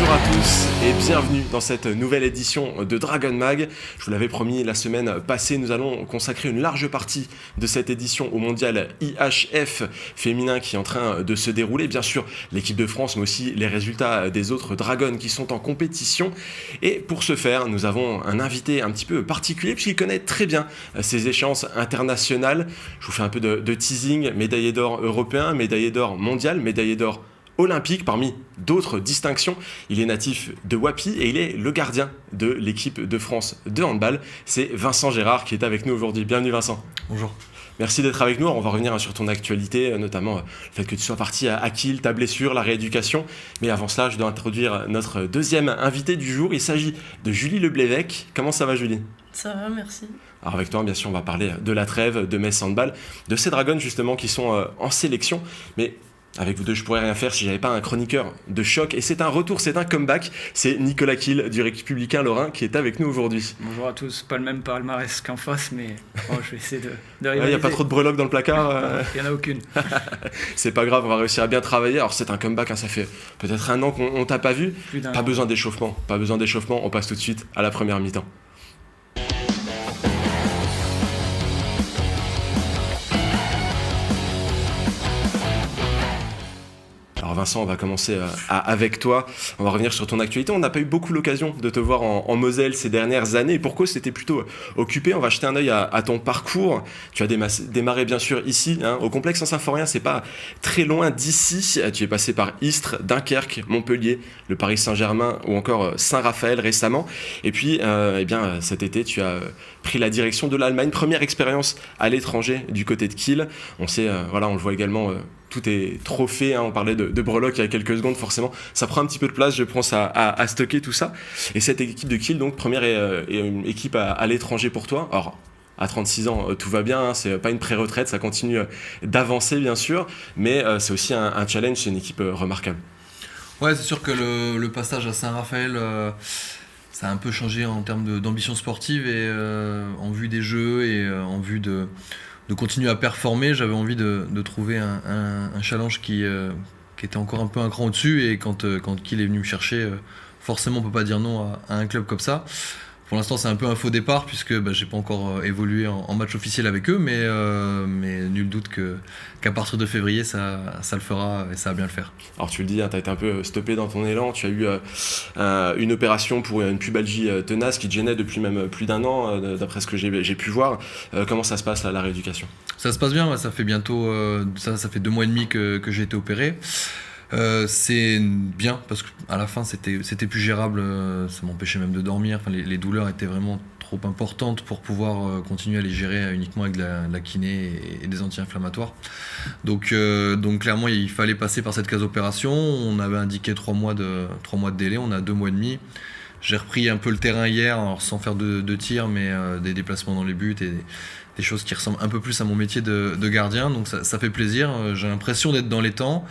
Bonjour à tous et bienvenue dans cette nouvelle édition de Dragon Mag. Je vous l'avais promis la semaine passée, nous allons consacrer une large partie de cette édition au mondial IHF féminin qui est en train de se dérouler. Bien sûr, l'équipe de France, mais aussi les résultats des autres Dragons qui sont en compétition. Et pour ce faire, nous avons un invité un petit peu particulier puisqu'il connaît très bien ces échéances internationales. Je vous fais un peu de teasing, médaillé d'or européen, médaillé d'or mondial, médaillé d'or olympique parmi d'autres distinctions. Il est natif de Wapi et il est le gardien de l'équipe de France de handball. C'est Vincent Gérard qui est avec nous aujourd'hui. Bienvenue Vincent. Bonjour. Merci d'être avec nous. On va revenir sur ton actualité, notamment le fait que tu sois parti à Kiel, ta blessure, la rééducation. Mais avant cela, je dois introduire notre deuxième invité du jour. Il s'agit de Julie Leblévec. Comment ça va Julie ? Ça va, merci. Alors avec toi, bien sûr, on va parler de la trêve, de Metz Handball, de ces Dragons justement qui sont en sélection. Mais avec vous deux, je pourrais rien faire si j'avais pas un chroniqueur de choc. Et c'est un retour, c'est un comeback. C'est Nicolas Kiel du Républicain Lorrain qui est avec nous aujourd'hui. Bonjour à tous. Pas le même palmarès qu'en face, mais je vais essayer de rivaliser. Il n'y a pas trop de breloques dans le placard. Il n'y en a aucune. C'est pas grave, on va réussir à bien travailler. Alors c'est un comeback, ça fait peut-être un an qu'on t'a pas vu. Pas besoin d'échauffement, on passe tout de suite à la première mi-temps. Alors Vincent, on va commencer avec toi. On va revenir sur ton actualité. On n'a pas eu beaucoup l'occasion de te voir en Moselle ces dernières années. Et pour cause, c'était plutôt occupé. On va jeter un œil à ton parcours. Tu as démarré bien sûr ici, au complexe Saint-Symphorien. C'est pas très loin d'ici. Tu es passé par Istres, Dunkerque, Montpellier, le Paris Saint-Germain ou encore Saint-Raphaël récemment. Et puis, cet été, tu as pris la direction de l'Allemagne. Première expérience à l'étranger du côté de Kiel. On sait, on le voit également. Tout est trophée, on parlait de breloques il y a quelques secondes, forcément, ça prend un petit peu de place, je pense, à stocker tout ça. Et cette équipe de Kiel, donc, première équipe à l'étranger pour toi. Alors, à 36 ans, tout va bien, c'est pas une pré-retraite, ça continue d'avancer, bien sûr, mais c'est aussi un challenge, c'est une équipe remarquable. Ouais, c'est sûr que le passage à Saint-Raphaël, ça a un peu changé en termes d'ambition sportive et en vue des jeux et en vue de continuer à performer. J'avais envie de trouver un challenge qui était encore un peu un cran au-dessus, et quand Kiel est venu me chercher, forcément on peut pas dire non à un club comme ça. Pour l'instant c'est un peu un faux départ puisque j'ai pas encore évolué en match officiel avec eux, mais nul doute qu'à partir de février ça le fera et ça va bien le faire. Alors tu le dis, tu as été un peu stoppé dans ton élan, tu as eu une opération pour une pubalgie tenace qui te gênait depuis même plus d'un an, d'après ce que j'ai pu voir. Comment ça se passe là, la rééducation ? Ça se passe bien, ça fait bientôt ça fait 2 mois et demi que j'ai été opéré. C'est bien parce qu'à la fin c'était plus gérable, ça m'empêchait même de dormir. Enfin, les douleurs étaient vraiment trop importantes pour pouvoir continuer à les gérer uniquement avec de la kiné et des anti-inflammatoires. Donc clairement il fallait passer par cette case opération. On avait indiqué 3 mois de délai, on a 2 mois et demi. J'ai repris un peu le terrain hier, alors sans faire de tir, mais des déplacements dans les buts et des choses qui ressemblent un peu plus à mon métier de gardien, donc ça fait plaisir. J'ai l'impression d'être dans les temps,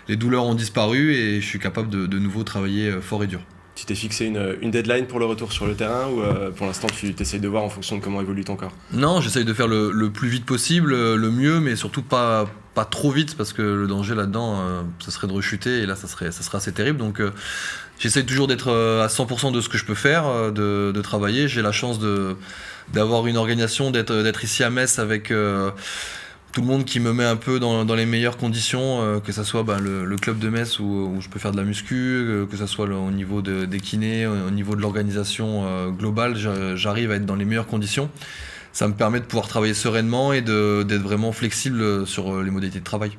les douleurs ont disparu et je suis capable de nouveau travailler fort et dur. Tu t'es fixé une deadline pour le retour sur le terrain ou pour l'instant tu t'essayes de voir en fonction de comment évolue ton corps ? Non, j'essaye de faire le plus vite possible, le mieux, mais surtout pas trop vite parce que le danger là-dedans, ça serait de rechuter et là ça serait assez terrible. Donc j'essaye toujours d'être à 100% de ce que je peux faire, de travailler. J'ai la chance d'avoir une organisation, d'être ici à Metz avec tout le monde qui me met un peu dans les meilleures conditions, que ça soit le club de Metz où je peux faire de la muscu, que ça soit au niveau des kinés, au niveau de l'organisation globale, j'arrive à être dans les meilleures conditions. Ça me permet de pouvoir travailler sereinement et d'être vraiment flexible sur les modalités de travail.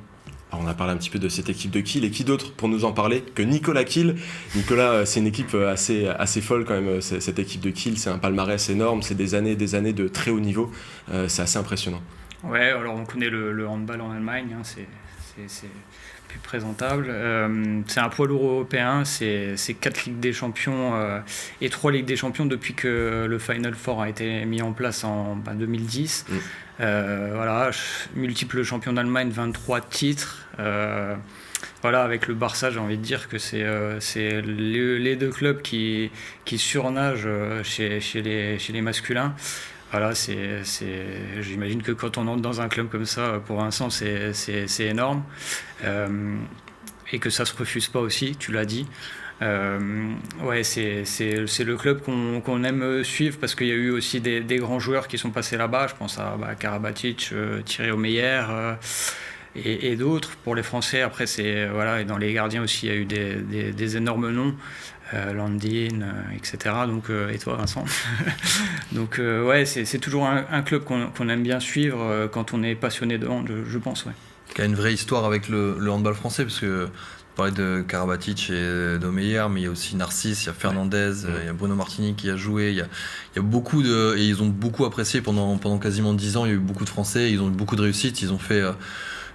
Alors on a parlé un petit peu de cette équipe de Kiel, et qui d'autre pour nous en parler que Nicolas Kiel. Nicolas, c'est une équipe assez folle quand même, cette équipe de Kiel, c'est un palmarès énorme, c'est des années de très haut niveau, c'est assez impressionnant. Ouais, alors on connaît le handball en Allemagne, c'est plus présentable. C'est un poids lourd européen, c'est 4 Ligues des Champions et 3 Ligues des Champions depuis que le Final Four a été mis en place en 2010. Multiple champion d'Allemagne, 23 titres. Avec le Barça, j'ai envie de dire que c'est les 2 clubs qui surnagent chez les masculins. J'imagine que quand on entre dans un club comme ça, pour Vincent, c'est énorme. Et que ça se refuse pas aussi, tu l'as dit. Ouais, c'est le club qu'on aime suivre parce qu'il y a eu aussi des grands joueurs qui sont passés là-bas. Je pense à Karabatic, Thierry Omeyer et d'autres. Pour les Français, après, voilà, et dans les gardiens aussi, il y a eu des énormes noms. Landin, etc. Donc, et toi, Vincent. Donc, ouais, c'est toujours un club qu'on aime bien suivre quand on est passionné de hand, je pense. Ouais. Qui a une vraie histoire avec le handball français, parce que tu parlais de Karabatic et d'Omeyer, mais il y a aussi Narcisse, il y a Fernandez, il y a Bruno Martini qui a joué, il y a beaucoup et ils ont beaucoup apprécié pendant quasiment 10 ans. Il y a eu beaucoup de Français, ils ont eu beaucoup de réussites, ils ont fait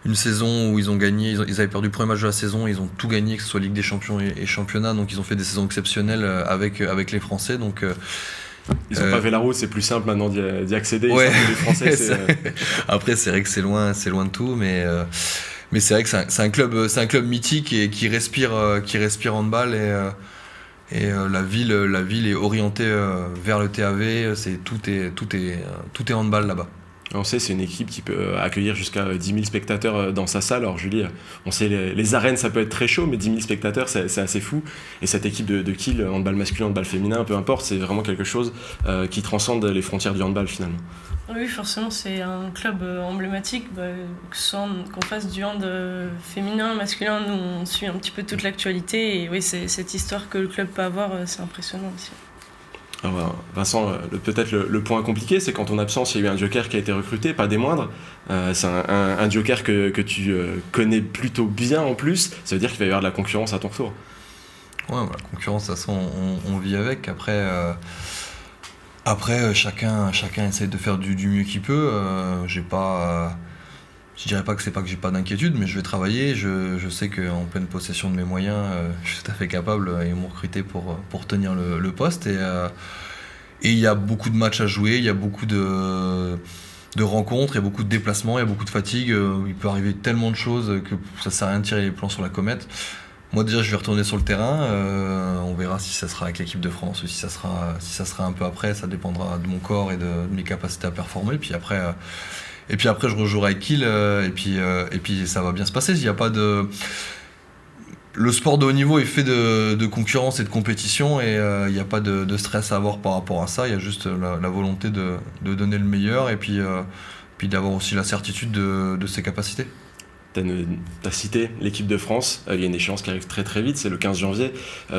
une saison où ils ont gagné, ils avaient perdu le premier match de la saison, ils ont tout gagné, que ce soit Ligue des Champions et championnat, donc ils ont fait des saisons exceptionnelles avec les Français. Donc, ils ont pavé la route, c'est plus simple maintenant d'y accéder. Ouais, les Français, après c'est vrai que c'est loin de tout, mais c'est vrai que c'est un club mythique et qui respire handball et la ville est orientée vers le TAV, tout est handball là-bas. On sait, c'est une équipe qui peut accueillir jusqu'à 10 000 spectateurs dans sa salle. Alors Julie, on sait, les arènes, ça peut être très chaud, mais 10 000 spectateurs, c'est assez fou. Et cette équipe de Kiel, handball masculin, handball féminin, peu importe, c'est vraiment quelque chose qui transcende les frontières du handball finalement. Oui, forcément, c'est un club emblématique. Qu'on fasse du hand féminin, masculin, nous, on suit un petit peu toute l'actualité. Et oui, c'est cette histoire que le club peut avoir, c'est impressionnant aussi. Alors Vincent, peut-être le point compliqué, c'est qu'en ton absence, il y a eu un joker qui a été recruté, pas des moindres. C'est un joker que tu connais plutôt bien en plus. Ça veut dire qu'il va y avoir de la concurrence à ton retour. Ouais, la concurrence, de toute façon, on vit avec. Après, chacun essaye de faire du mieux qu'il peut. Je dirais pas que j'ai pas d'inquiétude, mais je vais travailler. Je sais qu'en pleine possession de mes moyens, je suis tout à fait capable. Ils m'ont recruté pour tenir le poste. Et il y a beaucoup de matchs à jouer, il y a beaucoup de rencontres, il y a beaucoup de déplacements, il y a beaucoup de fatigue. Il peut arriver tellement de choses que ça sert à rien de tirer les plans sur la comète. Moi déjà, je vais retourner sur le terrain. On verra si ça sera avec l'équipe de France ou si ça sera un peu après. Ça dépendra de mon corps et de mes capacités à performer. Puis après, je rejouerai avec Kiel. Et puis ça va bien se passer. Il y a pas de... Le sport de haut niveau est fait de concurrence et de compétition et il n'y a pas de stress à avoir par rapport à ça. Il y a juste la volonté de donner le meilleur et puis d'avoir aussi la certitude de ses capacités. T'as cité l'équipe de France, il y a une échéance qui arrive très très vite, c'est le 15 janvier,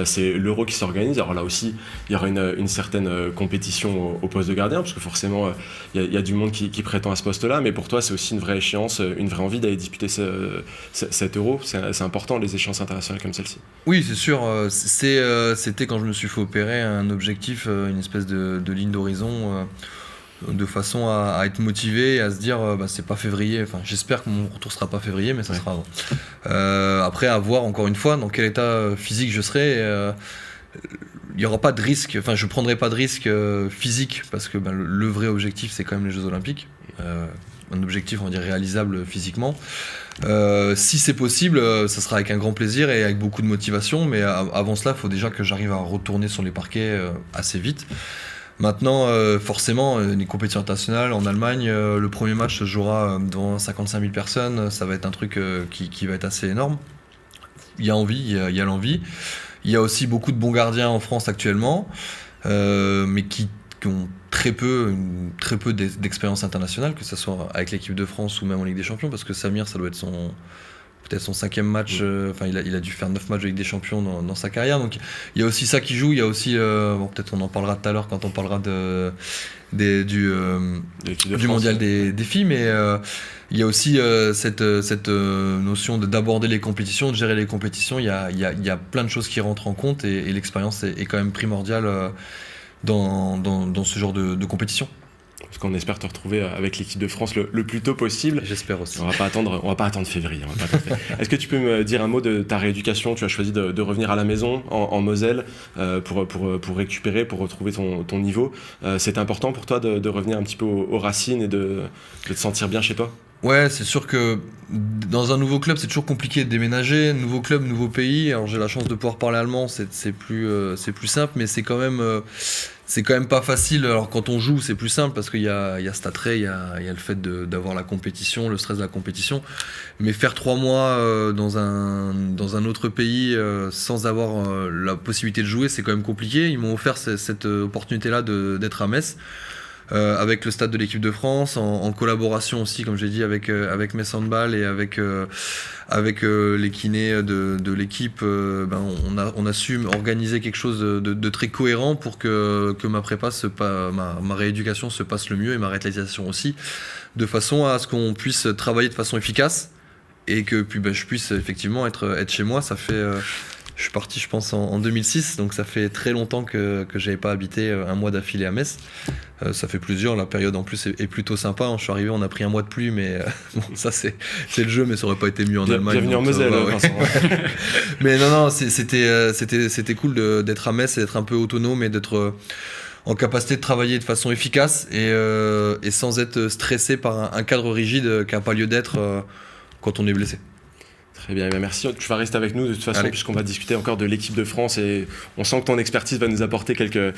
c'est l'Euro qui s'organise. Alors là aussi, il y aura une certaine compétition au poste de gardien, parce que forcément, il y a du monde qui prétend à ce poste-là, mais pour toi, c'est aussi une vraie échéance, une vraie envie d'aller disputer cet Euro. C'est important, les échéances internationales comme celle-ci. Oui, c'est sûr. C'était quand je me suis fait opérer un objectif, une espèce de ligne d'horizon, de façon à être motivé et à se dire c'est pas février, enfin j'espère que mon retour sera pas février, mais ça sera avant. Après, à voir encore une fois dans quel état physique je serai. Il n'y aura pas de risque, enfin je prendrai pas de risque physique parce que le vrai objectif c'est quand même les Jeux Olympiques, un objectif on va dire réalisable physiquement. Si c'est possible, ça sera avec un grand plaisir et avec beaucoup de motivation, mais avant cela il faut déjà que j'arrive à retourner sur les parquets assez vite. Maintenant, forcément, les compétitions internationales en Allemagne, le premier match se jouera devant 55 000 personnes. Ça va être un truc qui va être assez énorme. Il y a envie, il y a l'envie. Il y a aussi beaucoup de bons gardiens en France actuellement, mais qui ont très peu d'expérience internationale, que ce soit avec l'équipe de France ou même en Ligue des Champions, parce que Samir, ça doit être peut-être son 5e match, il a dû faire 9 matchs de Ligue des Champions dans sa carrière, donc il y a aussi ça qui joue, il y a aussi, peut-être on en parlera tout à l'heure quand on parlera du mondial des filles, mais il y a aussi cette notion d'aborder les compétitions, de gérer les compétitions, il y a plein de choses qui rentrent en compte et l'expérience est quand même primordiale dans ce genre de compétition. Parce qu'on espère te retrouver avec l'équipe de France le plus tôt possible. J'espère aussi. On va pas attendre février. Est-ce que tu peux me dire un mot de ta rééducation ? Tu as choisi de revenir à la maison en Moselle pour récupérer, pour retrouver ton niveau. C'est important pour toi de revenir un petit peu aux racines et de te sentir bien chez toi ? Ouais, c'est sûr que dans un nouveau club, c'est toujours compliqué de déménager. Nouveau club, nouveau pays. Alors j'ai la chance de pouvoir parler allemand, c'est plus simple, mais c'est quand même c'est quand même pas facile. Alors quand on joue, c'est plus simple parce qu'il y a cet attrait, il y a le fait d'avoir la compétition, le stress de la compétition. Mais faire 3 mois dans un autre pays sans avoir la possibilité de jouer, c'est quand même compliqué. Ils m'ont offert cette opportunité-là d'être à Metz. Avec le stade de l'équipe de France, en collaboration aussi, comme j'ai dit, avec Metz Handball et avec les kinés de l'équipe, on a su organiser quelque chose de très cohérent pour que ma prépa, ma rééducation se passe le mieux et ma réalisation aussi, de façon à ce qu'on puisse travailler de façon efficace et que puis, je puisse effectivement être chez moi. Ça fait... je suis parti, je pense, en 2006, donc ça fait très longtemps que j'avais pas habité un mois d'affilée à Metz. Ça fait plusieurs, la période en plus est plutôt sympa. Je suis arrivé, on a pris un mois de pluie, mais bon, ça c'est le jeu, mais ça aurait pas été mieux en Allemagne. Bienvenue en Moselle, Vincent. Mais non, c'était cool d'être à Metz et d'être un peu autonome et d'être en capacité de travailler de façon efficace et sans être stressé par un cadre rigide qui n'a pas lieu d'être quand on est blessé. Très bien, merci. Tu vas rester avec nous de toute façon. Allez. Puisqu'on va discuter encore de l'équipe de France et on sent que ton expertise va nous apporter quelques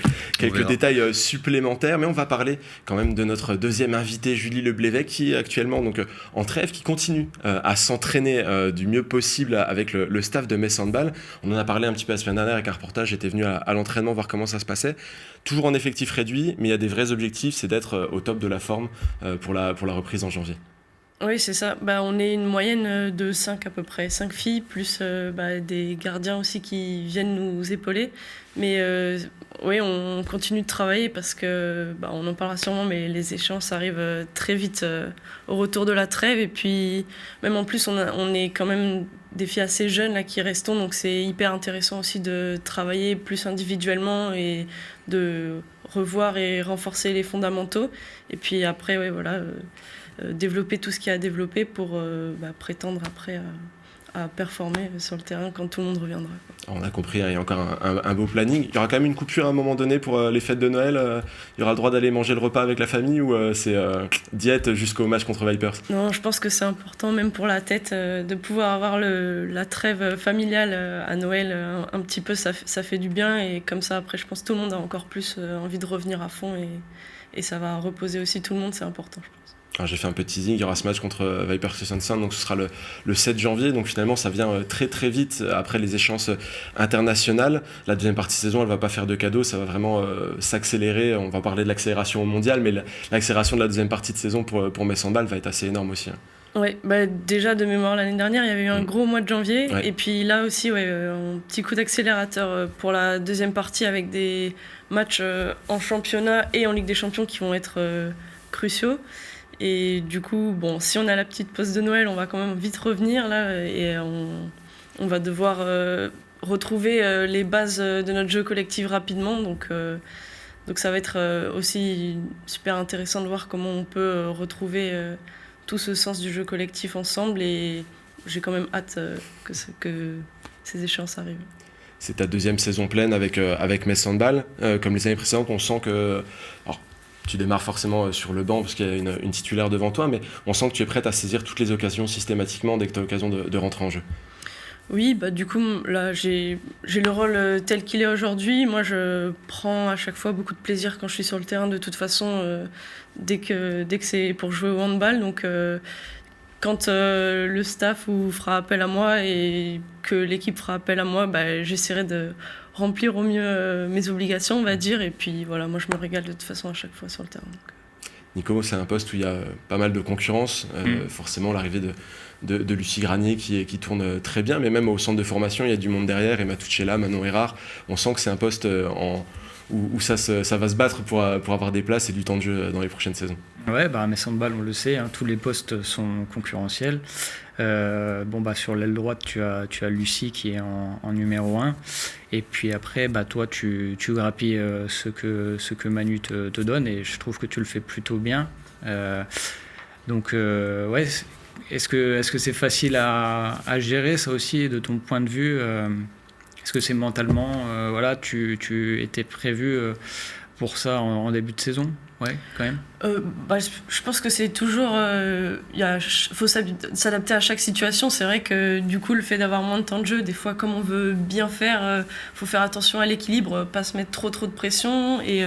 détails supplémentaires. Mais on va parler quand même de notre deuxième invitée, Julie Leblévec, qui est actuellement donc, en trêve, qui continue à s'entraîner du mieux possible avec le staff de Metz Handball. On en a parlé un petit peu la semaine dernière avec un reportage. J'étais venu à l'entraînement voir comment ça se passait. Toujours en effectif réduit, mais il y a des vrais objectifs, c'est d'être au top de la forme pour la reprise en janvier. Oui, c'est ça. On est une moyenne de 5 à peu près. 5 filles, plus des gardiens aussi qui viennent nous épauler. Mais oui, on continue de travailler parce que, on en parlera sûrement, mais les échéances arrivent très vite au retour de la trêve. Et puis, même en plus, on est quand même des filles assez jeunes là, qui restons. Donc, c'est hyper intéressant aussi de travailler plus individuellement et de revoir et renforcer les fondamentaux. Et puis après, ouais, voilà... développer tout ce qu'il y a à développer pour prétendre après à performer sur le terrain quand tout le monde reviendra. On a compris, il y a encore un beau planning. Il y aura quand même une coupure à un moment donné pour les fêtes de Noël. Il y aura le droit d'aller manger le repas avec la famille ou c'est diète jusqu'au match contre Vipers? Non, je pense que c'est important, même pour la tête, de pouvoir avoir la trêve familiale à Noël. Un petit peu, ça fait du bien. Et comme ça, après, je pense que tout le monde a encore plus envie de revenir à fond. Et ça va reposer aussi tout le monde, c'est important, je pense. Alors, j'ai fait un peu de teasing, il y aura ce match contre Vipers Kristiansand, donc ce sera le 7 janvier, donc finalement ça vient très très vite après les échéances internationales. La deuxième partie de saison, elle va pas faire de cadeaux, ça va vraiment s'accélérer. On va parler de l'accélération au mondial, mais l'accélération de la deuxième partie de saison pour Metz Handball va être assez énorme aussi. Oui, déjà de mémoire l'année dernière, il y avait eu un gros mois de janvier, et puis là aussi, un petit coup d'accélérateur pour la deuxième partie avec des matchs en championnat et en Ligue des Champions qui vont être cruciaux. Et du coup, si on a la petite pause de Noël, on va quand même vite revenir là et on va devoir retrouver les bases de notre jeu collectif rapidement. Donc ça va être aussi super intéressant de voir comment on peut retrouver tout ce sens du jeu collectif ensemble. Et j'ai quand même hâte que ces échéances arrivent. C'est ta deuxième saison pleine avec Metz Handball. Comme les années précédentes, on sent que... Alors, tu démarres forcément sur le banc parce qu'il y a une titulaire devant toi, mais on sent que tu es prête à saisir toutes les occasions systématiquement dès que tu as l'occasion de rentrer en jeu. Oui, du coup, là, j'ai le rôle tel qu'il est aujourd'hui. Moi, je prends à chaque fois beaucoup de plaisir quand je suis sur le terrain, de toute façon, dès que c'est pour jouer au handball. Donc, quand le staff fera appel à moi et que l'équipe fera appel à moi, j'essaierai de remplir au mieux mes obligations, on va dire. Et puis voilà, moi je me régale de toute façon à chaque fois sur le terrain. Nico, c'est un poste où il y a pas mal de concurrence. Forcément, l'arrivée de Lucie Granier qui tourne très bien, mais même au centre de formation, il y a du monde derrière. Emma Tuchella, Manon Erard. On sent que c'est un poste où ça va se battre pour avoir des places et du temps de jeu dans les prochaines saisons. Ouais, Metz Handball, on le sait, tous les postes sont concurrentiels. Sur l'aile droite, tu as Lucie qui est en numéro 1. Et puis après, toi, tu grappilles ce que Manu te donne, et je trouve que tu le fais plutôt bien. Est-ce que c'est facile à gérer, ça aussi, de ton point de vue? Est-ce que c'est mentalement, tu étais prévu pour ça en début de saison? Ouais, quand même. Je pense que c'est toujours... faut s'adapter à chaque situation. C'est vrai que du coup, le fait d'avoir moins de temps de jeu, des fois, comme on veut bien faire, faut faire attention à l'équilibre, pas se mettre trop de pression et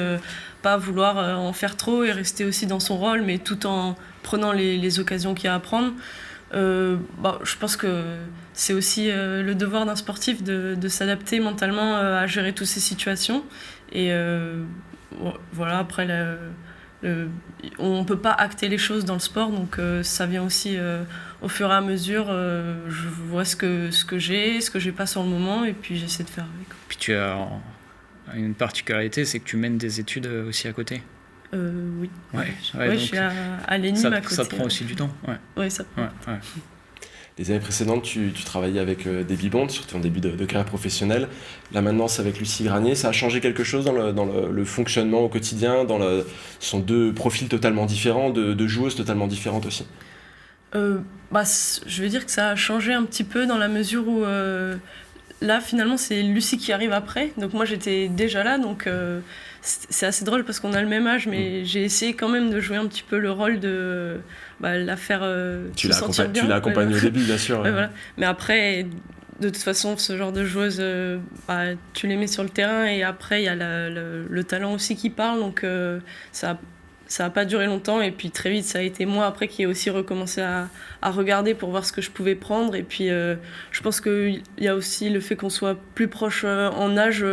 pas vouloir en faire trop et rester aussi dans son rôle, mais tout en prenant les occasions qu'il y a à prendre. Je pense que c'est aussi le devoir d'un sportif de s'adapter mentalement à gérer toutes ces situations. Et voilà, après, on ne peut pas acter les choses dans le sport, donc ça vient aussi au fur et à mesure. Je vois ce que j'ai pas sur le moment, et puis j'essaie de faire avec. Puis tu as une particularité, c'est que tu mènes des études aussi à côté. Oui. Ouais, je suis à l'ENIM à côté. Ça te prend aussi du temps. Ouais, ça prend. Ouais. Les années précédentes, tu travaillais avec Debbie Bond, surtout en début de carrière professionnelle. Là maintenant, c'est avec Lucie Granier. Ça a changé quelque chose dans le fonctionnement au quotidien, ce sont deux profils totalement différents, de joueuses totalement différentes aussi. Je veux dire que ça a changé un petit peu dans la mesure où là, finalement, c'est Lucie qui arrive après. Donc moi, j'étais déjà là, donc c'est assez drôle parce qu'on a le même âge, mais j'ai essayé quand même de jouer un petit peu le rôle de la faire se sentir bien. Tu l'as accompagnée au début, bien sûr. Ouais, voilà. Mais après, de toute façon, ce genre de joueuse, tu les mets sur le terrain et après, il y a le talent aussi qui parle, donc ça n'a pas duré longtemps, et puis très vite ça a été moi après qui ai aussi recommencé à regarder pour voir ce que je pouvais prendre. Et puis je pense qu'il y a aussi le fait qu'on soit plus proche en âge,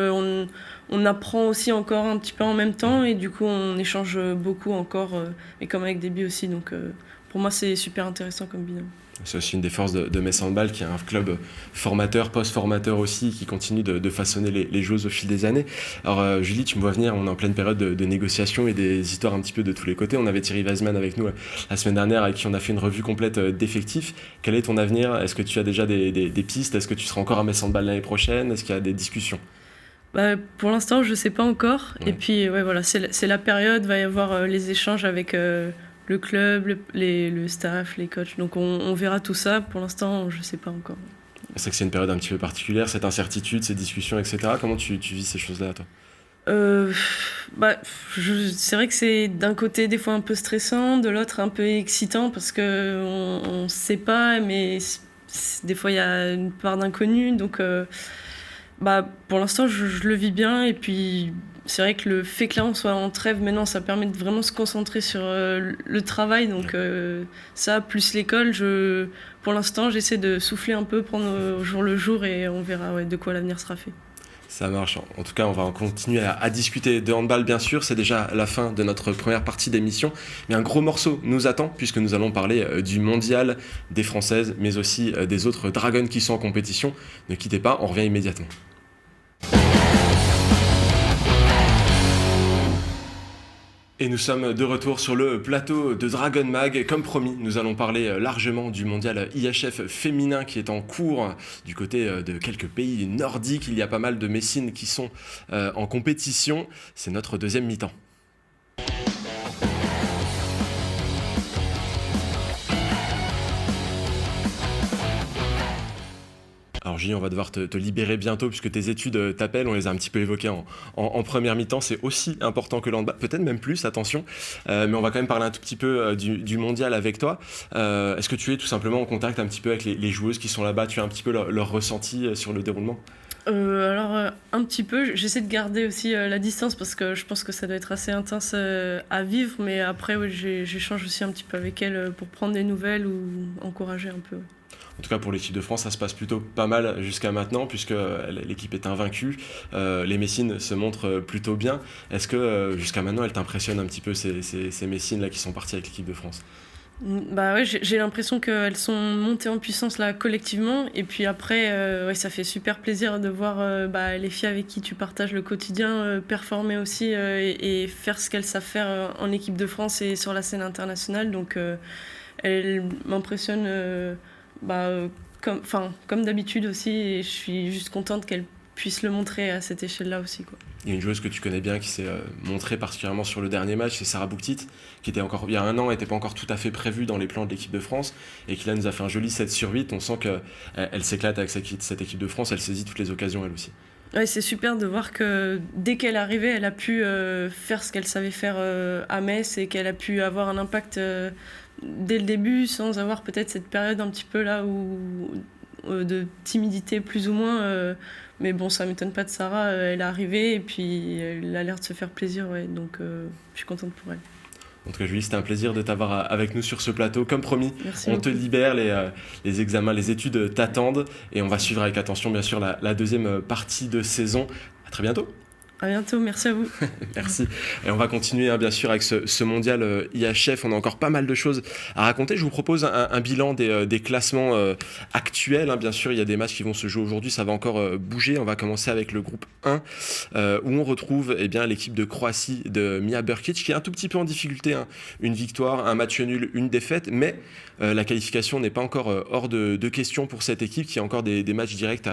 on apprend aussi encore un petit peu en même temps, et du coup on échange beaucoup encore, et comme avec Déby aussi, donc pour moi c'est super intéressant comme binôme. C'est aussi une des forces de Metz Handball, qui est un club formateur, post-formateur aussi, qui continue de façonner les joueuses au fil des années. Alors Julie, tu me vois venir, on est en pleine période de négociations et des histoires un petit peu de tous les côtés. On avait Thierry Weisman avec nous la semaine dernière, avec qui on a fait une revue complète d'effectifs. Quel est ton avenir ? Est-ce que tu as déjà des pistes ? Est-ce que tu seras encore à Metz Handball l'année prochaine ? Est-ce qu'il y a des discussions ? Pour l'instant, je ne sais pas encore. Ouais. Et puis, voilà, c'est la période, il va y avoir les échanges avec le club, le staff, les coachs. Donc, on verra tout ça. Pour l'instant, je ne sais pas encore. C'est que c'est une période un petit peu particulière, cette incertitude, ces discussions, etc. Comment tu vis ces choses-là, toi ? C'est vrai que c'est d'un côté des fois un peu stressant, de l'autre un peu excitant, parce qu'on ne sait pas, mais des fois il y a une part d'inconnu. Donc, pour l'instant, je le vis bien. Et puis, c'est vrai que le fait que là, on soit en trêve maintenant, ça permet de vraiment se concentrer sur le travail. Donc, ça, plus l'école, pour l'instant, j'essaie de souffler un peu, prendre au jour le jour, et on verra de quoi l'avenir sera fait. Ça marche. En tout cas, on va continuer à discuter de handball, bien sûr. C'est déjà la fin de notre première partie d'émission. Mais un gros morceau nous attend, puisque nous allons parler du mondial, des Françaises, mais aussi des autres Dragons qui sont en compétition. Ne quittez pas, on revient immédiatement. Et nous sommes de retour sur le plateau de Dragon Mag. Comme promis, nous allons parler largement du mondial IHF féminin qui est en cours du côté de quelques pays nordiques. Il y a pas mal de Messines qui sont en compétition. C'est notre deuxième mi-temps. Alors Julie, on va devoir te libérer bientôt puisque tes études t'appellent, on les a un petit peu évoquées en première mi-temps, c'est aussi important que le handball, peut-être même plus, attention, mais on va quand même parler un tout petit peu du mondial avec toi. Est-ce que tu es tout simplement en contact un petit peu avec les joueuses qui sont là-bas, tu as un petit peu leur ressenti sur le déroulement ? Alors un petit peu, j'essaie de garder aussi la distance parce que je pense que ça doit être assez intense à vivre, mais après j'échange aussi un petit peu avec elles pour prendre des nouvelles ou encourager un peu. En tout cas, pour l'équipe de France, ça se passe plutôt pas mal jusqu'à maintenant, puisque l'équipe est invaincue. Les Messines se montrent plutôt bien. Est-ce que jusqu'à maintenant, elles t'impressionnent un petit peu, ces Messines-là qui sont parties avec l'équipe de France ? Ouais, j'ai l'impression qu'elles sont montées en puissance là collectivement, et puis après ça fait super plaisir de voir les filles avec qui tu partages le quotidien performer aussi et faire ce qu'elles savent faire en équipe de France et sur la scène internationale. Donc elles m'impressionnent comme d'habitude aussi, et je suis juste contente qu'elles puissent le montrer à cette échelle-là aussi, quoi. Il y a une joueuse que tu connais bien qui s'est montrée particulièrement sur le dernier match, c'est Sarah Bouktit, qui était encore, il y a un an, n'était pas encore tout à fait prévue dans les plans de l'équipe de France, et qui là nous a fait un joli 7/8. On sent qu'elle s'éclate avec cette équipe de France, elle saisit toutes les occasions elle aussi. Ouais, c'est super de voir que dès qu'elle est arrivée, elle a pu faire ce qu'elle savait faire à Metz et qu'elle a pu avoir un impact dès le début sans avoir peut-être cette période un petit peu là où de timidité plus ou moins. Mais bon, ça m'étonne pas de Sarah, elle est arrivée et puis elle a l'air de se faire plaisir, ouais, donc je suis contente pour elle. En tout cas, Julie, c'était un plaisir de t'avoir avec nous sur ce plateau. Comme promis, Merci on te beaucoup. libère, les examens, les études t'attendent et on va suivre avec attention, bien sûr, la deuxième partie de saison. À très bientôt. À bientôt, merci à vous. Merci. Et on va continuer bien sûr avec ce mondial IHF. On a encore pas mal de choses à raconter. Je vous propose un bilan des classements actuels. Bien sûr, il y a des matchs qui vont se jouer aujourd'hui. Ça va encore bouger. On va commencer avec le groupe 1 où on retrouve l'équipe de Croatie de Mia Brkić qui est un tout petit peu en difficulté. Une victoire, un match nul, une défaite. Mais la qualification n'est pas encore hors de question pour cette équipe qui a encore des matchs directs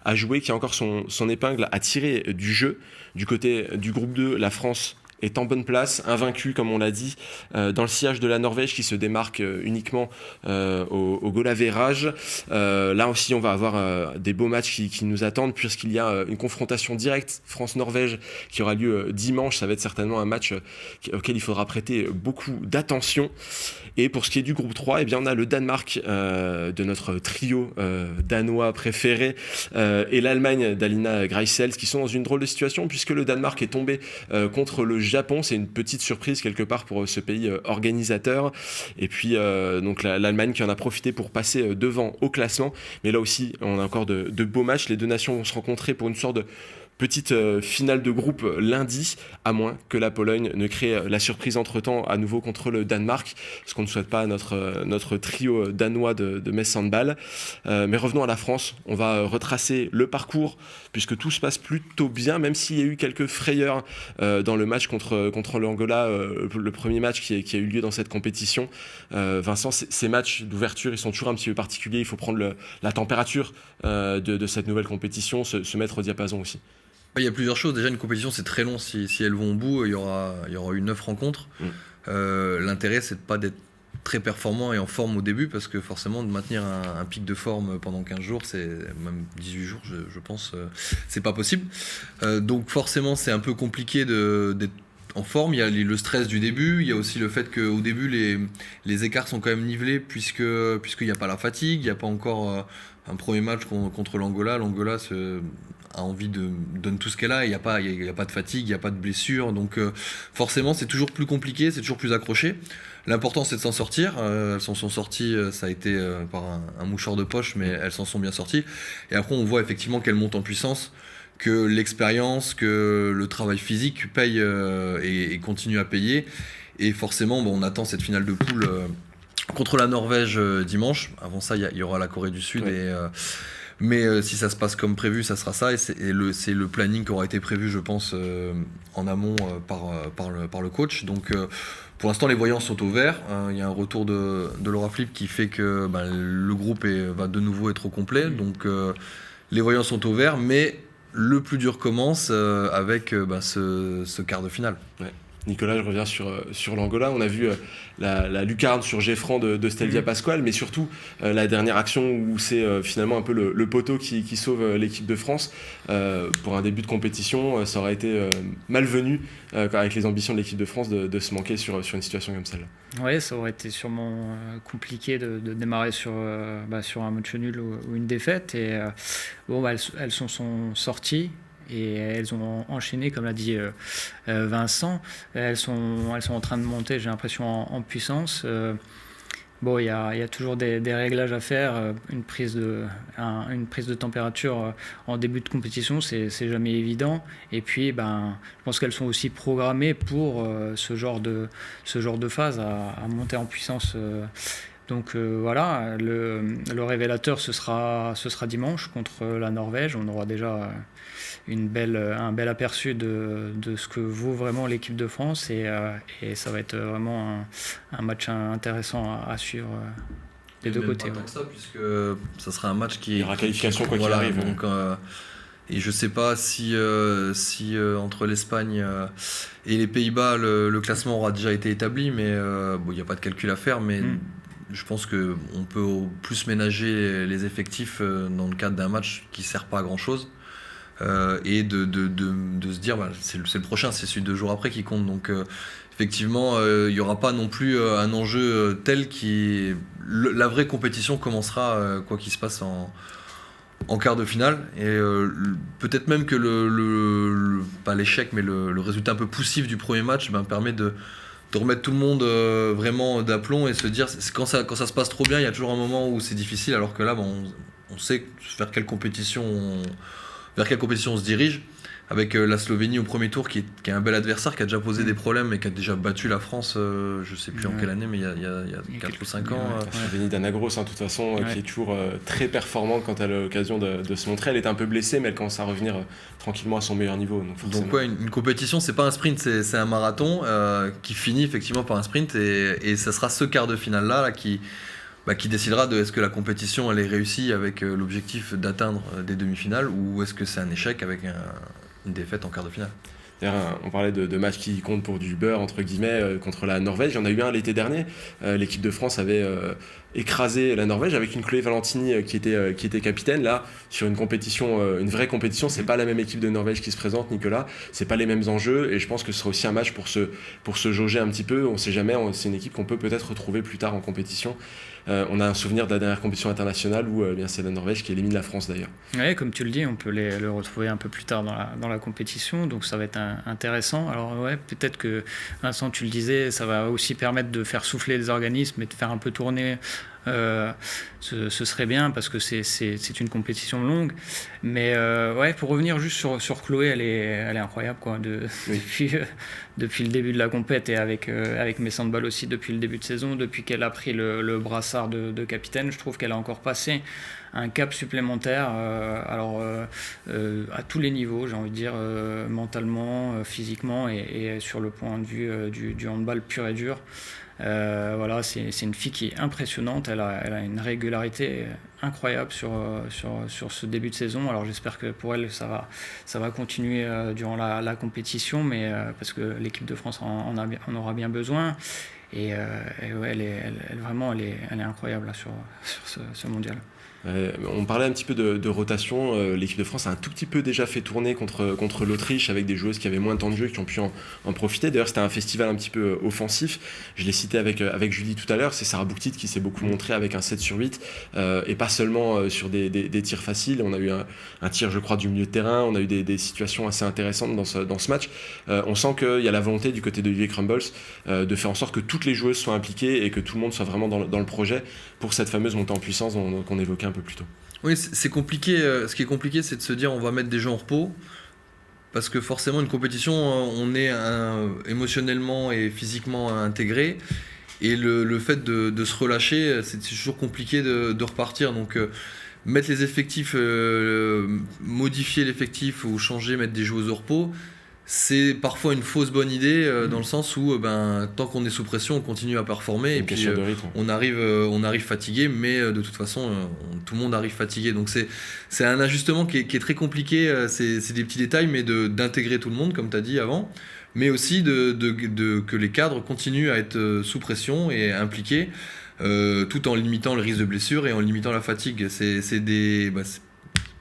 à jouer, qui a encore son épingle à tirer du jeu. Du côté du groupe 2, la France est en bonne place, invaincue comme on l'a dit, dans le sillage de la Norvège qui se démarque uniquement au goal average. Là aussi on va avoir des beaux matchs qui nous attendent puisqu'il y a une confrontation directe France-Norvège qui aura lieu dimanche. Ça va être certainement un match auquel il faudra prêter beaucoup d'attention. Et pour ce qui est du groupe 3, on a le Danemark de notre trio danois préféré et l'Allemagne d'Alina Greisels qui sont dans une drôle de situation puisque le Danemark est tombé contre le Japon. C'est une petite surprise quelque part pour ce pays organisateur. Et puis donc l'Allemagne qui en a profité pour passer devant au classement. Mais là aussi, on a encore de beaux matchs. Les deux nations vont se rencontrer pour une sorte de petite finale de groupe lundi, à moins que la Pologne ne crée la surprise entre-temps à nouveau contre le Danemark, ce qu'on ne souhaite pas à notre trio danois de Metz Handball. Mais revenons à la France, on va retracer le parcours, puisque tout se passe plutôt bien, même s'il y a eu quelques frayeurs dans le match contre l'Angola, le premier match qui a eu lieu dans cette compétition. Vincent, ces matchs d'ouverture, ils sont toujours un petit peu particuliers, il faut prendre la température de cette nouvelle compétition, se mettre au diapason aussi. Il y a plusieurs choses. Déjà, une compétition, c'est très long. Si elles vont au bout, il y aura eu 9 rencontres. L'intérêt, c'est de pas d'être très performant et en forme au début, parce que forcément, de maintenir un pic de forme pendant 15 jours, même 18 jours, je pense, c'est pas possible. Donc forcément, c'est un peu compliqué d'être en forme. Il y a le stress du début. Il y a aussi le fait qu'au début, les écarts sont quand même nivelés, puisqu'il n'y a pas la fatigue. Il n'y a pas encore un premier match contre l'Angola. L'Angola a envie de donner tout ce qu'elle a. Il n'y a pas de fatigue, il n'y a pas de blessure. Donc forcément, c'est toujours plus compliqué, c'est toujours plus accroché. L'important, c'est de s'en sortir. Elles s'en sont sorties, ça a été par un mouchoir de poche, mais elles s'en sont bien sorties. Et après, on voit effectivement qu'elles montent en puissance, que l'expérience, que le travail physique paye et continue à payer. Et forcément, on attend cette finale de poule contre la Norvège dimanche. Avant ça, il y aura la Corée du Sud. Ouais. Mais si ça se passe comme prévu, ça sera ça. Et c'est le planning qui aura été prévu, je pense, en amont par le coach. Donc pour l'instant, les voyants sont au vert. Il y a un retour de Laura Flip qui fait que le groupe va de nouveau être au complet. Donc les voyants sont au vert, mais le plus dur commence avec ce quart de finale. Ouais. Nicolas, je reviens sur l'Angola. On a vu la lucarne sur Geffran de Stelvia Pasquale, mais surtout la dernière action où c'est finalement un peu le poteau qui sauve l'équipe de France. Pour un début de compétition, ça aurait été malvenu avec les ambitions de l'équipe de France de se manquer sur une situation comme celle-là. Oui, ça aurait été sûrement compliqué de démarrer sur un match nul ou une défaite. Et elles sont sorties. Et elles ont enchaîné, comme l'a dit Vincent. Elles sont en train de monter, j'ai l'impression, en puissance. Il y a toujours des réglages à faire. Une prise de température en début de compétition, c'est jamais évident. Et puis, je pense qu'elles sont aussi programmées pour ce genre de phase, à monter en puissance. Donc voilà, le révélateur, ce sera dimanche contre la Norvège. On aura déjà un bel aperçu de ce que vaut vraiment l'équipe de France et ça va être vraiment un match intéressant à suivre des deux côtés. Pas tant que ça, puisque ça sera un match qui... Il y aura qualification quoi qu'il arrive. Donc, et je ne sais pas si entre l'Espagne et les Pays-Bas, le classement aura déjà été établi, mais il n'y a pas de calcul à faire, mais... Je pense qu'on peut plus ménager les effectifs dans le cadre d'un match qui ne sert pas à grand-chose. et de se dire c'est le prochain, c'est celui 2 jours après qui compte. Donc effectivement, il n'y aura pas non plus un enjeu tel qui... La vraie compétition commencera quoi qu'il se passe en quart de finale. Et peut-être même que pas l'échec, mais le résultat un peu poussif du premier match permet de remettre tout le monde vraiment d'aplomb et se dire quand ça se passe trop bien, il y a toujours un moment où c'est difficile, alors que là on sait vers quelle compétition on se dirige, avec la Slovénie au premier tour qui est un bel adversaire, qui a déjà posé des problèmes et qui a déjà battu la France, je sais plus en quelle année, mais il y a 4 ou 5 ans. La Slovénie d'Anagros, de toute façon, qui est toujours très performante quand elle a l'occasion de se montrer. Elle est un peu blessée, mais elle commence à revenir tranquillement à son meilleur niveau. Donc une compétition, c'est pas un sprint, c'est un marathon qui finit effectivement par un sprint, et ça sera ce quart de finale là qui décidera de est-ce que la compétition elle est réussie avec l'objectif d'atteindre des demi-finales, ou est-ce que c'est un échec avec une défaite en quart de finale. D'ailleurs, on parlait de matchs qui comptent pour du beurre, entre guillemets, contre la Norvège. Il y en a eu un l'été dernier. L'équipe de France avait écrasé la Norvège avec une Chloé Valentini qui était capitaine. Là, sur une compétition, une vraie compétition, c'est pas la même équipe de Norvège qui se présente, Nicolas. C'est pas les mêmes enjeux, et je pense que ce sera aussi un match pour se jauger un petit peu. On sait jamais, c'est une équipe qu'on peut peut-être retrouver plus tard en compétition. On a un souvenir de la dernière compétition internationale où c'est la Norvège qui élimine la France d'ailleurs. Oui, comme tu le dis, on peut le retrouver un peu plus tard dans la compétition, donc ça va être intéressant. Alors peut-être que, Vincent, tu le disais, ça va aussi permettre de faire souffler les organismes et de faire un peu tourner. Ce serait bien, parce que c'est une compétition longue, mais pour revenir juste sur Chloé, elle est incroyable quoi, depuis le début de la compète, et avec mes handball aussi depuis le début de saison, depuis qu'elle a pris le brassard de capitaine. Je trouve qu'elle a encore passé un cap supplémentaire, à tous les niveaux, j'ai envie de dire, mentalement, physiquement, et sur le point de vue du handball pur et dur. C'est une fille qui est impressionnante. Elle a une régularité incroyable sur ce début de saison. Alors j'espère que pour elle ça va continuer durant la compétition, mais parce que l'équipe de France en aura bien besoin. Et elle est incroyable là, sur ce mondial. On parlait un petit peu de rotation. L'équipe de France a un tout petit peu déjà fait tourner contre l'Autriche, avec des joueuses qui avaient moins de temps de jeu, qui ont pu en profiter. D'ailleurs, c'était un festival un petit peu offensif. Je l'ai cité avec Julie tout à l'heure. C'est Sarah Bouktit qui s'est beaucoup montrée avec un 7/8, et pas seulement sur des tirs faciles. On a eu un tir, je crois, du milieu de terrain. On a eu des situations assez intéressantes dans ce match. On sent qu'il y a la volonté du côté de UV Crumbles de faire en sorte que toutes les joueuses soient impliquées et que tout le monde soit vraiment dans le projet pour cette fameuse montée en puissance qu'on évoquait un peu plus tôt. Oui, c'est compliqué. Ce qui est compliqué, c'est de se dire on va mettre des jeux en repos, parce que forcément une compétition, on est émotionnellement et physiquement intégré, et le fait de se relâcher, c'est toujours compliqué de repartir. Donc mettre les effectifs, modifier l'effectif ou changer, mettre des joueuses au repos, c'est parfois une fausse bonne idée, dans le sens où tant qu'on est sous pression, on continue à performer, et puis on arrive fatigué, mais de toute façon tout le monde arrive fatigué. Donc c'est un ajustement qui est très compliqué. C'est des petits détails, mais d'intégrer tout le monde, comme tu as dit avant, mais aussi que les cadres continuent à être sous pression et impliqués, tout en limitant le risque de blessure et en limitant la fatigue. C'est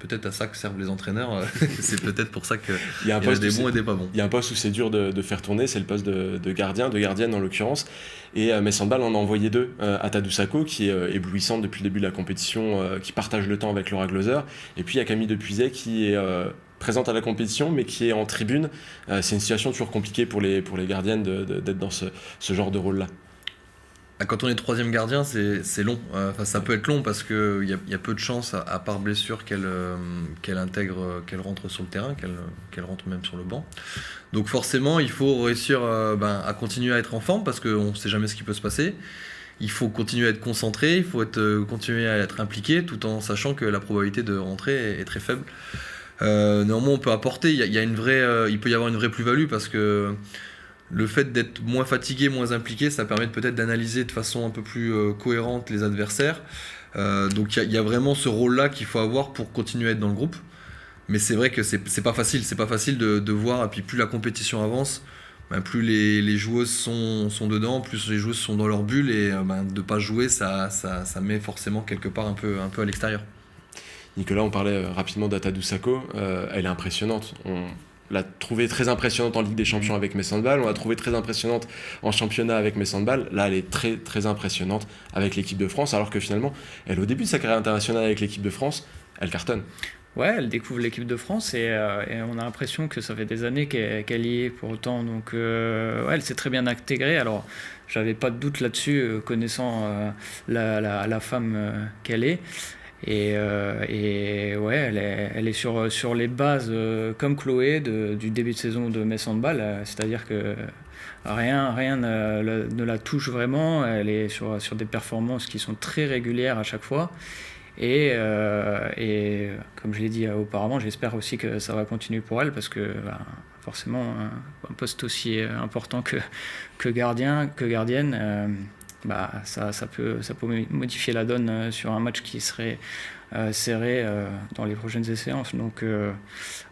peut-être à ça que servent les entraîneurs. C'est peut-être pour ça qu'il y a des bons et des pas bons. Il y a un poste où c'est dur de faire tourner, c'est le poste de gardien, de gardienne en l'occurrence. Et Metz Handball en a envoyé 2 à Tadou Sako, qui est éblouissante depuis le début de la compétition, qui partage le temps avec Laura Gloser. Et puis il y a Camille Depuiset qui est présente à la compétition, mais qui est en tribune. C'est une situation toujours compliquée pour les gardiennes d'être dans ce genre de rôle-là. Quand on est 3e gardien, c'est long. Ça peut être long, parce qu'il y a peu de chances, à part blessure, qu'elle intègre, qu'elle rentre sur le terrain, qu'elle rentre même sur le banc. Donc forcément, il faut réussir à continuer à être en forme, parce qu'on ne sait jamais ce qui peut se passer. Il faut continuer à être concentré, il faut continuer à être impliqué, tout en sachant que la probabilité de rentrer est très faible. Néanmoins, on peut apporter. Il peut y avoir une vraie plus-value, parce que le fait d'être moins fatigué, moins impliqué, ça permet peut-être d'analyser de façon un peu plus cohérente les adversaires. Donc il y a vraiment ce rôle-là qu'il faut avoir pour continuer à être dans le groupe. Mais c'est vrai que c'est pas facile. C'est pas facile de voir. Et puis plus la compétition avance, plus les joueuses sont dedans, plus les joueuses sont dans leur bulle. Et de pas jouer, ça met forcément quelque part un peu à l'extérieur. Nicolas, on parlait rapidement d'Atadou Sakho, elle est impressionnante. On l'a trouvée très impressionnante en Ligue des Champions avec Metz Handball, on l'a trouvée très impressionnante en championnat avec Metz Handball. Là, elle est très très impressionnante avec l'équipe de France, alors que finalement, elle, au début de sa carrière internationale avec l'équipe de France, elle cartonne. Ouais, elle découvre l'équipe de France et on a l'impression que ça fait des années qu'elle y est pour autant. Donc, ouais, elle s'est très bien intégrée. Alors, j'avais pas de doute là-dessus, connaissant la femme qu'elle est. Et ouais, elle est sur les bases comme Chloé du début de saison de Metz Handball, c'est-à-dire que rien ne la touche vraiment. Elle est sur des performances qui sont très régulières à chaque fois. Et comme je l'ai dit auparavant, j'espère aussi que ça va continuer pour elle parce que forcément, un poste aussi important que gardienne, ça peut modifier la donne sur un match qui serait serré dans les prochaines séances. Donc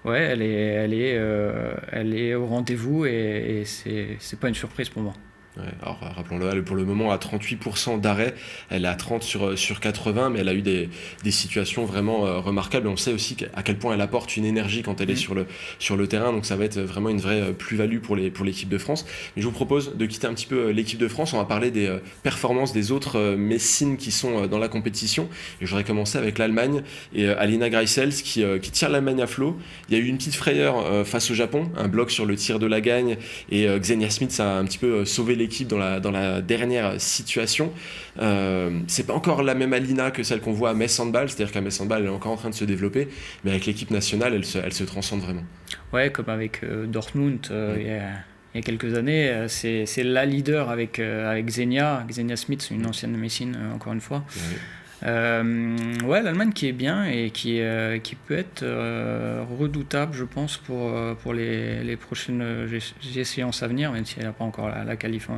ouais, elle est au rendez-vous et c'est pas une surprise pour moi. Ouais, alors rappelons-le, elle est pour le moment à 38% d'arrêt, elle est à 30 sur 80, mais elle a eu des situations vraiment remarquables. Et on sait aussi à quel point elle apporte une énergie quand elle est sur le terrain, donc ça va être vraiment une vraie plus-value pour l'équipe de France. Mais je vous propose de quitter un petit peu l'équipe de France, on va parler des performances des autres Messines qui sont dans la compétition. Et je voudrais commencer avec l'Allemagne et Alina Greisels qui tire l'Allemagne à flot. Il y a eu une petite frayeur face au Japon, un bloc sur le tir de la gagne, et Xenia Smith a un petit peu sauvé l'équipe dans la dernière situation. C'est pas encore la même Alina que celle qu'on voit à Metz Handball, c'est-à-dire qu'à Metz Handball elle est encore en train de se développer, mais avec l'équipe nationale elle se transcende vraiment. Ouais, comme avec Dortmund il y a quelques années, c'est la leader avec Xenia Smith, une ancienne Messine encore une fois. Ouais, l'Allemagne qui est bien et qui peut être redoutable, je pense, pour les prochaines séances à venir, même si elle n'a pas encore la qualif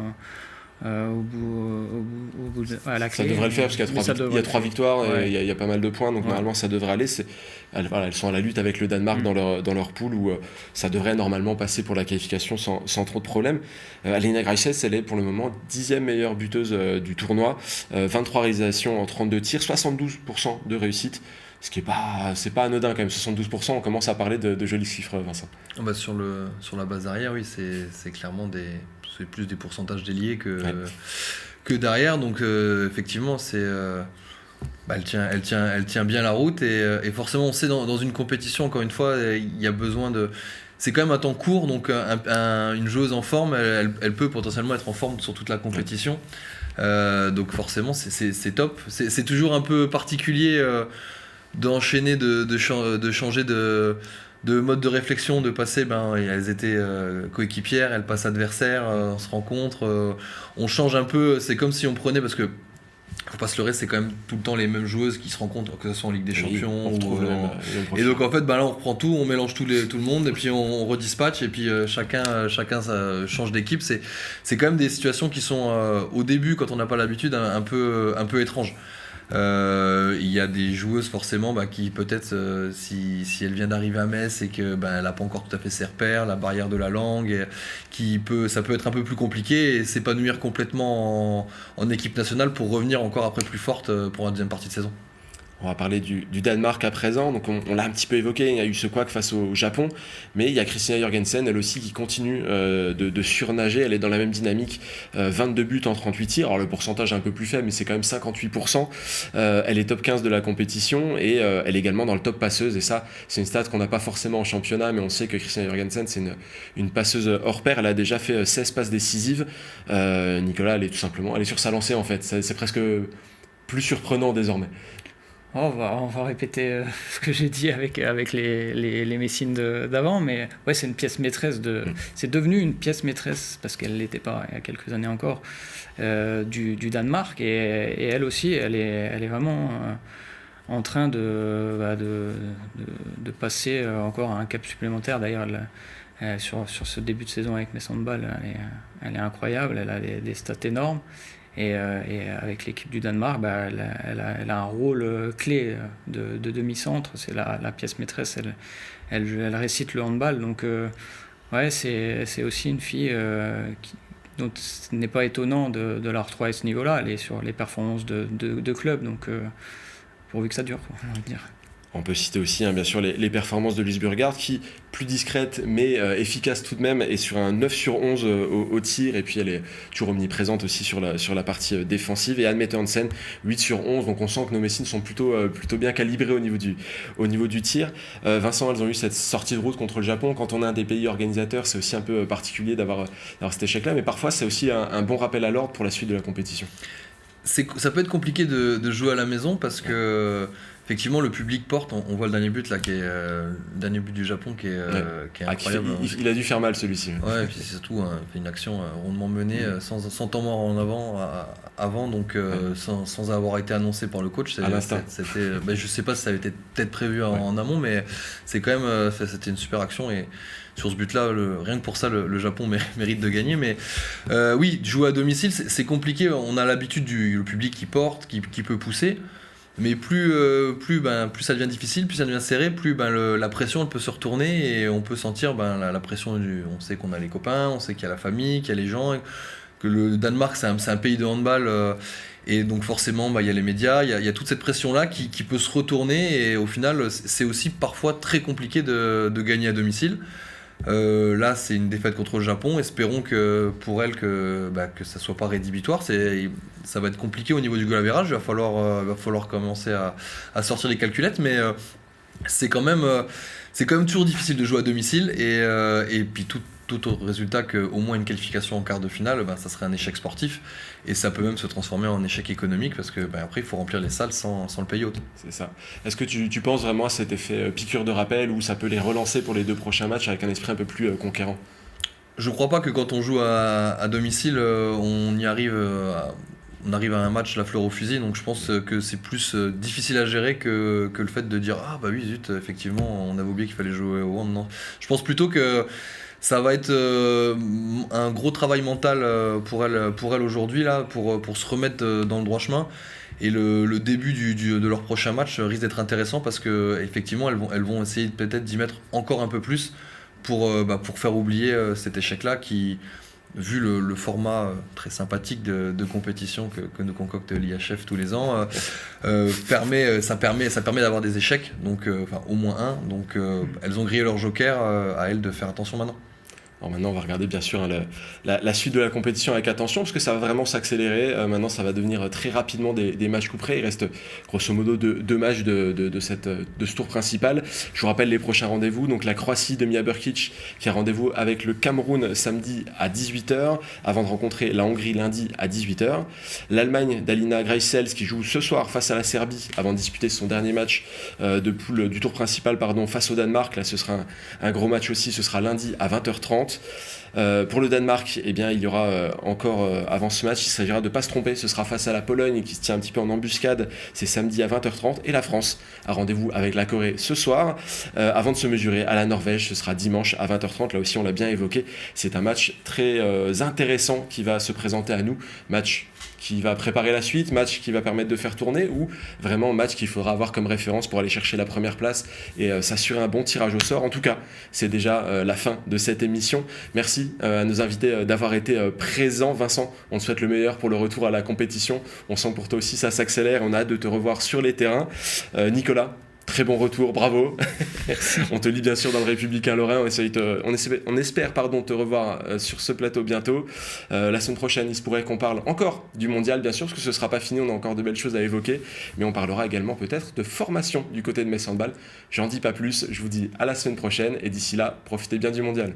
au bout à la clé. Ça devrait le faire parce qu'il y a 3 victoires et il y a pas mal de points, donc normalement ça devrait aller. Elles sont à la lutte avec le Danemark dans leur poule où ça devrait normalement passer pour la qualification sans trop de problèmes. Alina Greisels, elle est pour le moment 10e meilleure buteuse du tournoi, 23 réalisations en 32 tirs, 72% de réussite. Ce qui c'est pas anodin quand même, 72%, on commence à parler de jolis chiffres, Vincent. Sur la base arrière, oui, c'est clairement c'est plus des pourcentages déliés que derrière, donc effectivement elle tient bien la route et forcément on sait dans une compétition, encore une fois, il y a besoin c'est quand même un temps court, donc une joueuse en forme, elle peut potentiellement être en forme sur toute la compétition. Donc forcément c'est top. C'est toujours un peu particulier d'enchaîner, de changer de mode de réflexion, de passer, elles étaient coéquipières, elles passent adversaires, on se rencontre, on change un peu, c'est comme si on prenait, parce que faut pas se leurrer, c'est quand même tout le temps les mêmes joueuses qui se rencontrent, que ce soit en Ligue des Champions et donc en fait là on reprend tout, on mélange tout le monde et puis on redispatche et puis chacun ça change d'équipe. C'est quand même des situations qui sont au début, quand on n'a pas l'habitude, un peu étranges. Il y a des joueuses forcément qui peut-être si elle vient d'arriver à Metz et que elle n'a pas encore tout à fait ses repères, la barrière de la langue, ça peut être un peu plus compliqué et s'épanouir complètement en équipe nationale pour revenir encore après plus forte pour la deuxième partie de saison. On va parler du Danemark à présent, donc on l'a un petit peu évoqué, il y a eu ce couac face au Japon, mais il y a Christina Jorgensen, elle aussi, qui continue de surnager, elle est dans la même dynamique, 22 buts en 38 tirs, alors le pourcentage est un peu plus faible, mais c'est quand même 58%, elle est top 15 de la compétition, et elle est également dans le top passeuse, et ça, c'est une stat qu'on n'a pas forcément en championnat, mais on sait que Christina Jorgensen, c'est une passeuse hors pair, elle a déjà fait 16 passes décisives. Nicolas, elle est sur sa lancée en fait, c'est presque plus surprenant désormais. On va répéter ce que j'ai dit avec les Messines d'avant, mais ouais, c'est une pièce maîtresse c'est devenu une pièce maîtresse parce qu'elle l'était pas il y a quelques années encore du Danemark et elle aussi elle est vraiment en train de passer encore un cap supplémentaire. D'ailleurs sur ce début de saison avec Metz Handball, elle est incroyable, elle a des stats énormes. Et avec l'équipe du Danemark, elle a un rôle clé de demi-centre, c'est la pièce maîtresse, elle récite le handball, donc ouais, c'est aussi une fille dont ce n'est pas étonnant de la retrouver à ce niveau-là, elle est sur les performances de club, donc pourvu que ça dure, j'ai envie de dire. On peut citer aussi bien sûr les performances de Luis Burgard qui, plus discrète mais efficace tout de même, est sur un 9 sur 11 au tir, et puis elle est toujours omniprésente aussi sur la partie défensive. Et Anne Mette-Hansen 8 sur 11, donc on sent que nos Messines sont plutôt bien calibrés au niveau du tir. Vincent, elles ont eu cette sortie de route contre le Japon. Quand on est un des pays organisateurs, c'est aussi un peu particulier d'avoir cet échec-là, mais parfois c'est aussi un bon rappel à l'ordre pour la suite de la compétition. Ça peut être compliqué de jouer à la maison parce que effectivement le public porte. On voit le dernier but là qui est le dernier but du Japon qui est incroyable. Il a dû faire mal celui-ci. Ouais, et puis c'est surtout il fait une action rondement menée sans temps mort avant donc sans avoir été annoncé par le coach. C'était je sais pas si ça avait été peut-être prévu en amont, mais c'est quand même c'était une super action. Et sur ce but-là, rien que pour ça, le Japon mérite de gagner. Mais oui, jouer à domicile, c'est compliqué. On a l'habitude du public qui porte, qui peut pousser. Mais plus ça devient difficile, plus ça devient serré, plus la pression elle peut se retourner, et on peut sentir la pression on sait qu'on a les copains, on sait qu'il y a la famille, qu'il y a les gens, que le Danemark c'est un pays de handball, et donc forcément il y a les médias, il y a toute cette pression là qui peut se retourner, et au final c'est aussi parfois très compliqué de gagner à domicile. Là c'est une défaite contre le Japon, espérons que pour elle que ça soit pas rédhibitoire. Ça va être compliqué au niveau du goal average, il va falloir commencer à sortir les calculettes, mais c'est quand même toujours difficile de jouer à domicile, et puis tout autre résultat qu'au moins une qualification en quart de finale, ça serait un échec sportif, et ça peut même se transformer en échec économique, parce que après il faut remplir les salles sans le payout. C'est ça. Est-ce que tu penses vraiment à cet effet piqûre de rappel, où ça peut les relancer pour les 2 prochains matchs avec un esprit un peu plus conquérant ? Je crois pas que quand on joue à domicile, on arrive à un match la fleur au fusil, donc je pense que c'est plus difficile à gérer que le fait de dire oui zut, effectivement on avait oublié qu'il fallait jouer au hand. Non, je pense plutôt que ça va être un gros travail mental pour elle aujourd'hui là, pour se remettre dans le droit chemin. Et le début de leur prochain match risque d'être intéressant, parce que effectivement elles vont essayer peut-être d'y mettre encore un peu plus pour faire oublier cet échec là qui, vu le format très sympathique de compétition que nous concocte l'IHF tous les ans, ça permet d'avoir des échecs, donc au moins un. Donc elles ont grillé leur joker, à elles de faire attention maintenant. Alors maintenant, on va regarder bien sûr la suite de la compétition avec attention, parce que ça va vraiment s'accélérer. Maintenant, ça va devenir très rapidement des matchs coup près. Il reste grosso modo 2 matchs de ce tour principal. Je vous rappelle les prochains rendez-vous. Donc la Croatie de Mia Brkic qui a rendez-vous avec le Cameroun samedi à 18h, avant de rencontrer la Hongrie lundi à 18h. L'Allemagne d'Alina Greisels qui joue ce soir face à la Serbie, avant de disputer son dernier match de poule du tour principal face au Danemark. Là, ce sera un gros match aussi. Ce sera lundi à 20h30. Pour le Danemark, il y aura encore avant ce match, il s'agira de ne pas se tromper, ce sera face à la Pologne qui se tient un petit peu en embuscade, c'est samedi à 20h30, et la France a rendez-vous avec la Corée ce soir, avant de se mesurer à la Norvège, ce sera dimanche à 20h30, là aussi on l'a bien évoqué, c'est un match très intéressant qui va se présenter à nous, match qui va préparer la suite, match qui va permettre de faire tourner, ou vraiment match qu'il faudra avoir comme référence pour aller chercher la première place et s'assurer un bon tirage au sort. En tout cas, c'est déjà la fin de cette émission. Merci à nos invités d'avoir été présents. Vincent, on te souhaite le meilleur pour le retour à la compétition. On sent que pour toi aussi ça s'accélère, on a hâte de te revoir sur les terrains. Nicolas, très bon retour, bravo. On te lit bien sûr dans le Républicain Lorrain. On espère te revoir sur ce plateau bientôt. La semaine prochaine, il se pourrait qu'on parle encore du mondial, bien sûr, parce que ce ne sera pas fini. On a encore de belles choses à évoquer. Mais on parlera également peut-être de formation du côté de Metz Handball. J'en dis pas plus. Je vous dis à la semaine prochaine. Et d'ici là, profitez bien du mondial.